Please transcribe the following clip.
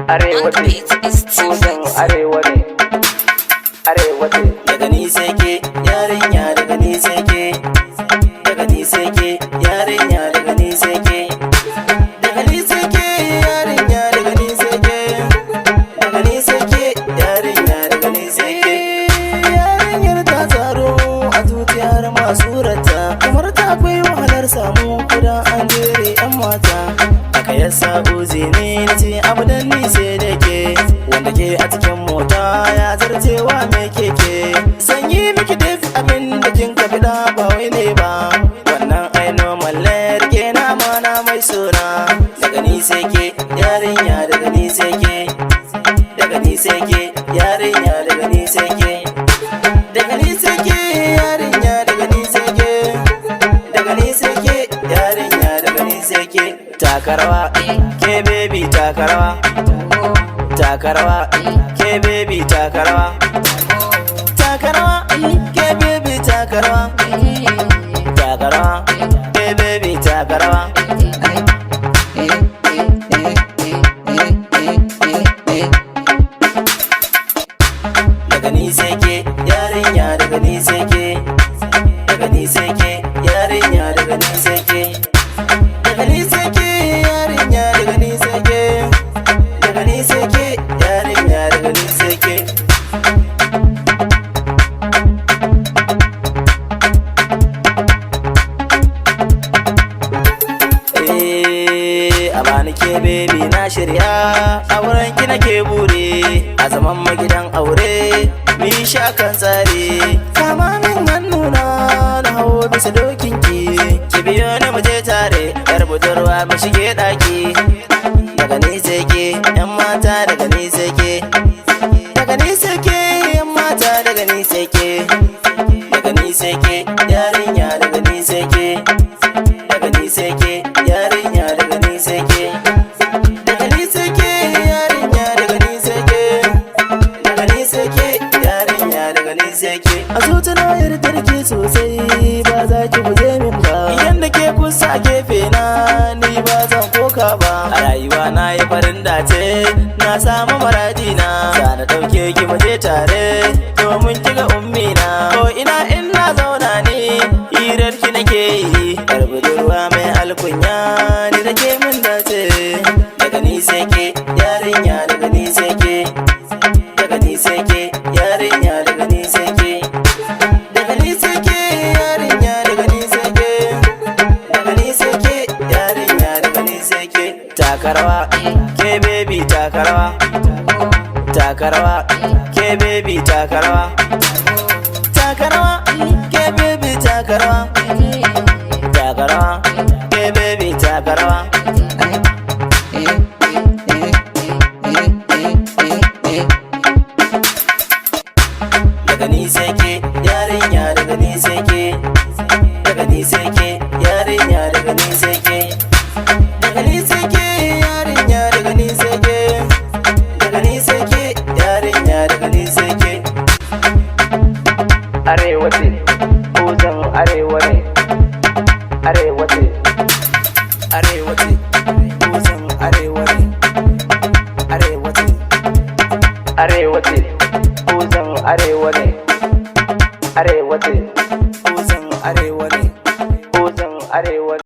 Arewa ce, tutan arewa ne, arewa ce. Daga ni sai ke yarinya, daga ni sai ke, daga ni sai ke yarinya, daga ni sai ke, daga ni sai ke yarinya, daga ni sai ke, daga ni sai ke yarinya, daga ni sai ke. Yarinyar ta tsaro a zuciyar masu rata, kamar ta akwai wahalar samu kudan an jere 'yan mata. Aka yasa uzi ne na ce abu dan ni sai da ke, wanda ke a cikin mota ya zarcewa mai keke. Sanyi miki duk abin da kin ka fida ba wai ne ba, wannan ai normal ne, rike na mana mai suna. Daga ni sai ke yarinya, daga ni sai ke, daga ni sai ke yarinya, daga ni sai ke, daga ni sai ke yarinya, daga ni sai ke, daga ni sai ke yarinya, daga ni sai ke. Takarawa ke baby, takarawa, takarawa ke baby, takarawa, takarawa ke baby, takarawa, takarawa ke baby, takarawa. Daga ni sai ke yarinya, daga ni sai ke, daga ni sai ke yarinya, daga ni sai ke, daga ni sai ke yarinya, daga ni sai ke, daga ni sai ke yarinya, daga ni sai ke. A bani ke baby na shirya, auren ki nake bure, a zaman magidan aure mi shakan tsare. Kama min hannuna na hawo bisa dokin ki biyo ni mu je tare, yar budurwa mu shige daki. Daga ni sai ke yan mata, daga ni sai ke, daga ni sai ke yan mata, daga ni sai ke, daga ni sai ke yarinya, daga ni sai ke, daga ni sai ke yarinya, daga ni sai ke, daga ni sai ke yarinya, daga ni sai ke, daga ni sai ke yarinya, daga ni sai ke. A zuci na yarda da ke sosai, ba za ki guje min ba, idan da ke kusa a gefe na ni ba zan koka ba. A rayuwa na yi farin dace, na samu maradina, za na ɗauke ki mu je tare domin ki ga ummina. Ko ina in na zauna ni hirar ki nake yi, yar budurwa mai alkunya ni da ke min dace. Daga ni sai ke yarinya, daga ni sai ke, daga ni sai ke yarinya, daga ni sai ke, daga ni sai ke yarinya, daga ni sai ke, daga ni sai ke yarinya, daga ni sai ke. Takarawa ke baby, takarawa, takarawa ke baby, takarawa, takarawa ke baby, takarawa, takarawa ke baby, takarawa. Daga ni sai ke yarinya, daga ni sai ke, daga ni sai ke yarinya, daga ni sai ke, daga ni sai ke yarinya, daga ni sai ke, daga ni sai ke yarinya, daga ni sai ke. Arewa ce, tutan arewa ne, arewa ce. Arewa ce, tutan arewa ne, arewa ce, Arewa ce, tutan arewa ne.